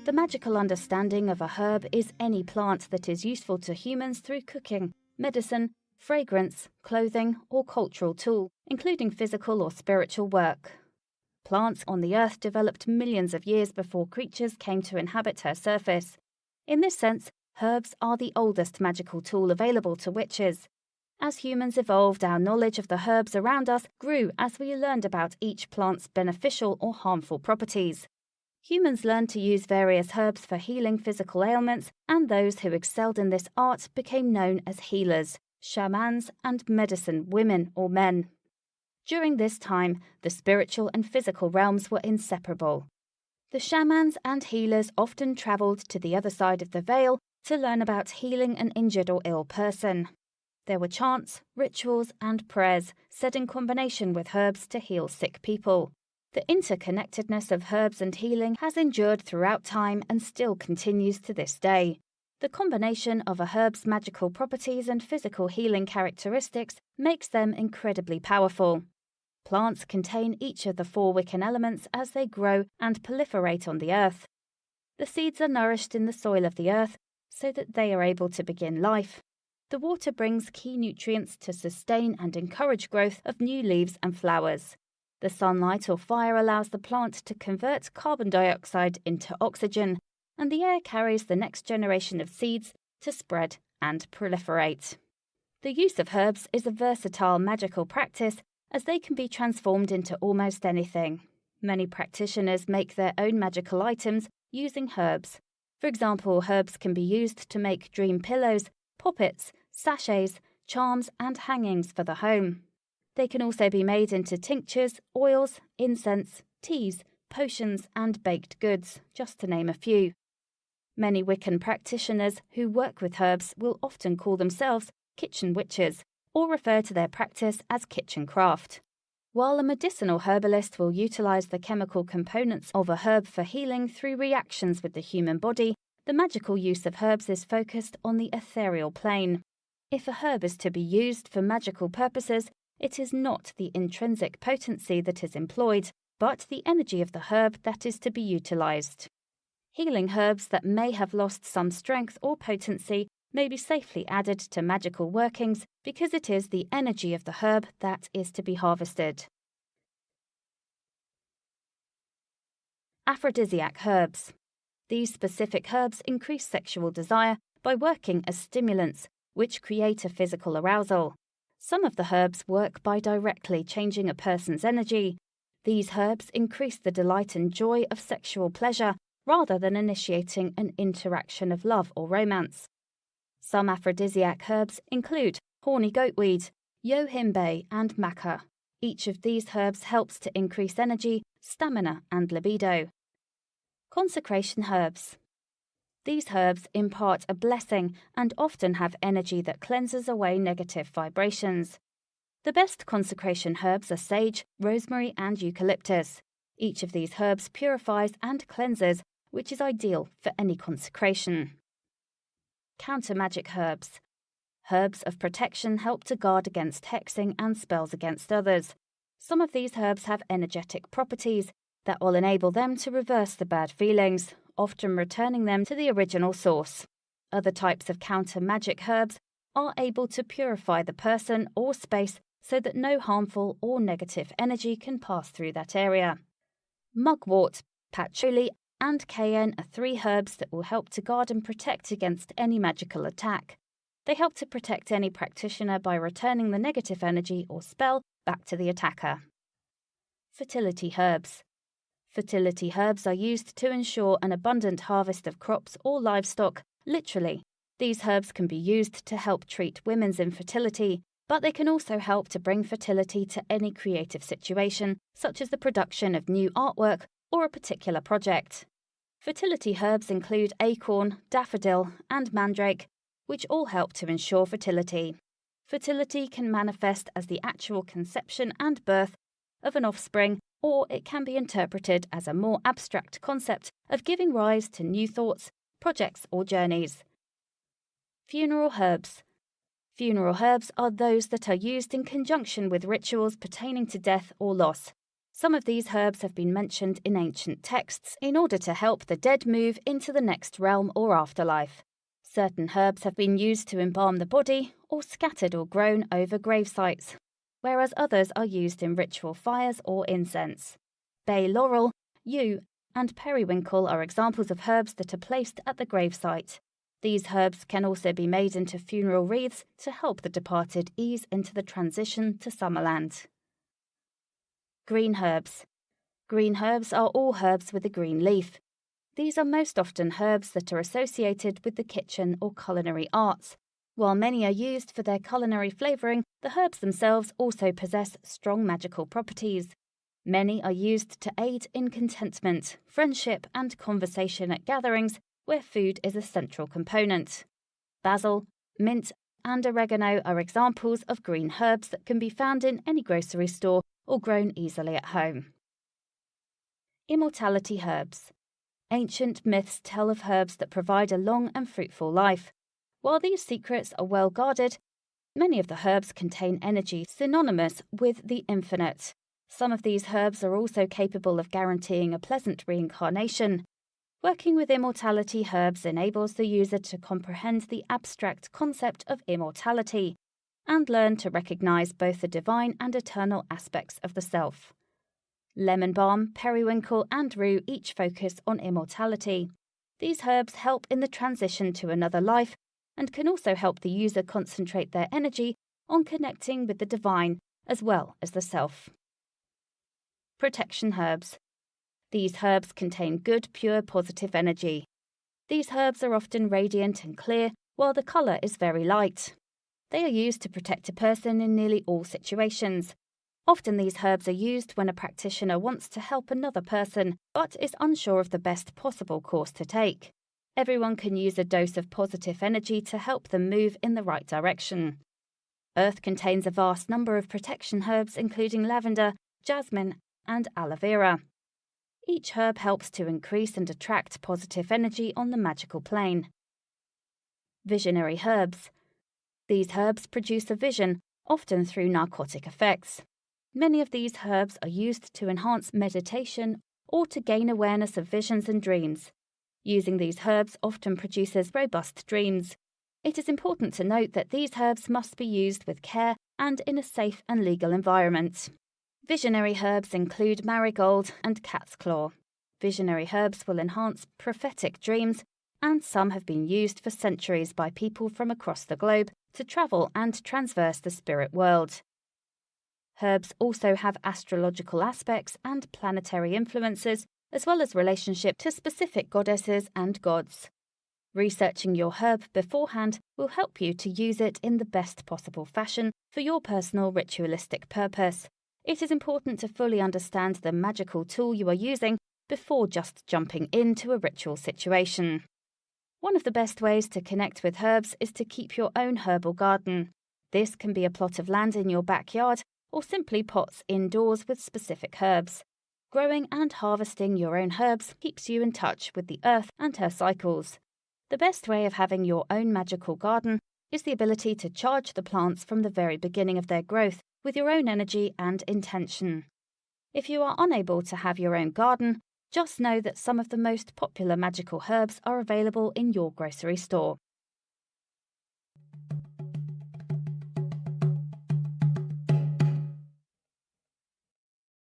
The magical understanding of a herb is any plant that is useful to humans through cooking, medicine, fragrance, clothing, or cultural tool, including physical or spiritual work. Plants on the earth developed millions of years before creatures came to inhabit her surface. In this sense, herbs are the oldest magical tool available to witches. As humans evolved, our knowledge of the herbs around us grew as we learned about each plant's beneficial or harmful properties. Humans learned to use various herbs for healing physical ailments, and those who excelled in this art became known as healers, shamans, and medicine women or men. During this time, the spiritual and physical realms were inseparable. The shamans and healers often travelled to the other side of the veil to learn about healing an injured or ill person. There were chants, rituals, and prayers said in combination with herbs to heal sick people. The interconnectedness of herbs and healing has endured throughout time and still continues to this day. The combination of a herb's magical properties and physical healing characteristics makes them incredibly powerful. Plants contain each of the 4 Wiccan elements as they grow and proliferate on the earth. The seeds are nourished in the soil of the earth so that they are able to begin life. The water brings key nutrients to sustain and encourage growth of new leaves and flowers. The sunlight or fire allows the plant to convert carbon dioxide into oxygen, and the air carries the next generation of seeds to spread and proliferate. The use of herbs is a versatile magical practice as they can be transformed into almost anything. Many practitioners make their own magical items using herbs. For example, herbs can be used to make dream pillows, poppets, sachets, charms, and hangings for the home. They can also be made into tinctures, oils, incense, teas, potions, and baked goods, just to name a few. Many Wiccan practitioners who work with herbs will often call themselves kitchen witches or refer to their practice as kitchen craft. While a medicinal herbalist will utilize the chemical components of a herb for healing through reactions with the human body, the magical use of herbs is focused on the ethereal plane. If a herb is to be used for magical purposes, it is not the intrinsic potency that is employed, but the energy of the herb that is to be utilized. Healing herbs that may have lost some strength or potency may be safely added to magical workings because it is the energy of the herb that is to be harvested. Aphrodisiac herbs. These specific herbs increase sexual desire by working as stimulants, which create a physical arousal. Some of the herbs work by directly changing a person's energy. These herbs increase the delight and joy of sexual pleasure rather than initiating an interaction of love or romance. Some aphrodisiac herbs include horny goatweed, yohimbe, and maca. Each of these herbs helps to increase energy, stamina, and libido. Consecration herbs. These herbs impart a blessing and often have energy that cleanses away negative vibrations. The best consecration herbs are sage, rosemary, and eucalyptus. Each of these herbs purifies and cleanses, which is ideal for any consecration. Counter-magic herbs. Herbs of protection help to guard against hexing and spells against others. Some of these herbs have energetic properties that will enable them to reverse the bad feelings, often returning them to the original source. Other types of counter-magic herbs are able to purify the person or space so that no harmful or negative energy can pass through that area. Mugwort, patchouli, and cayenne are 3 herbs that will help to guard and protect against any magical attack. They help to protect any practitioner by returning the negative energy or spell back to the attacker. Fertility herbs. Fertility herbs are used to ensure an abundant harvest of crops or livestock, literally. These herbs can be used to help treat women's infertility, but they can also help to bring fertility to any creative situation, such as the production of new artwork or a particular project. Fertility herbs include acorn, daffodil, and mandrake, which all help to ensure fertility. Fertility can manifest as the actual conception and birth of an offspring, or it can be interpreted as a more abstract concept of giving rise to new thoughts, projects, or journeys. Funeral herbs. Funeral herbs are those that are used in conjunction with rituals pertaining to death or loss. Some of these herbs have been mentioned in ancient texts in order to help the dead move into the next realm or afterlife. Certain herbs have been used to embalm the body or scattered or grown over grave sites, whereas others are used in ritual fires or incense. Bay laurel, yew, and periwinkle are examples of herbs that are placed at the gravesite. These herbs can also be made into funeral wreaths to help the departed ease into the transition to Summerland. Green herbs. Green herbs are all herbs with a green leaf. These are most often herbs that are associated with the kitchen or culinary arts. While many are used for their culinary flavouring, the herbs themselves also possess strong magical properties. Many are used to aid in contentment, friendship, and conversation at gatherings where food is a central component. Basil, mint, and oregano are examples of green herbs that can be found in any grocery store or grown easily at home. Immortality herbs. Ancient myths tell of herbs that provide a long and fruitful life. While these secrets are well guarded, many of the herbs contain energy synonymous with the infinite. Some of these herbs are also capable of guaranteeing a pleasant reincarnation. Working with immortality herbs enables the user to comprehend the abstract concept of immortality and learn to recognize both the divine and eternal aspects of the self. Lemon balm, periwinkle, and rue each focus on immortality. These herbs help in the transition to another life and can also help the user concentrate their energy on connecting with the divine as well as the self. Protection herbs. These herbs contain good, pure, positive energy. These herbs are often radiant and clear, while the colour is very light. They are used to protect a person in nearly all situations. Often these herbs are used when a practitioner wants to help another person, but is unsure of the best possible course to take. Everyone can use a dose of positive energy to help them move in the right direction. Earth contains a vast number of protection herbs, including lavender, jasmine, and aloe vera. Each herb helps to increase and attract positive energy on the magical plane. Visionary herbs. These herbs produce a vision, often through narcotic effects. Many of these herbs are used to enhance meditation or to gain awareness of visions and dreams. Using these herbs often produces robust dreams. It is important to note that these herbs must be used with care and in a safe and legal environment. Visionary herbs include marigold and cat's claw. Visionary herbs will enhance prophetic dreams, and some have been used for centuries by people from across the globe to travel and traverse the spirit world. Herbs also have astrological aspects and planetary influences, as well as relationship to specific goddesses and gods. Researching your herb beforehand will help you to use it in the best possible fashion for your personal ritualistic purpose. It is important to fully understand the magical tool you are using before just jumping into a ritual situation. One of the best ways to connect with herbs is to keep your own herbal garden. This can be a plot of land in your backyard or simply pots indoors with specific herbs. Growing and harvesting your own herbs keeps you in touch with the earth and her cycles. The best way of having your own magical garden is the ability to charge the plants from the very beginning of their growth with your own energy and intention. If you are unable to have your own garden, just know that some of the most popular magical herbs are available in your grocery store.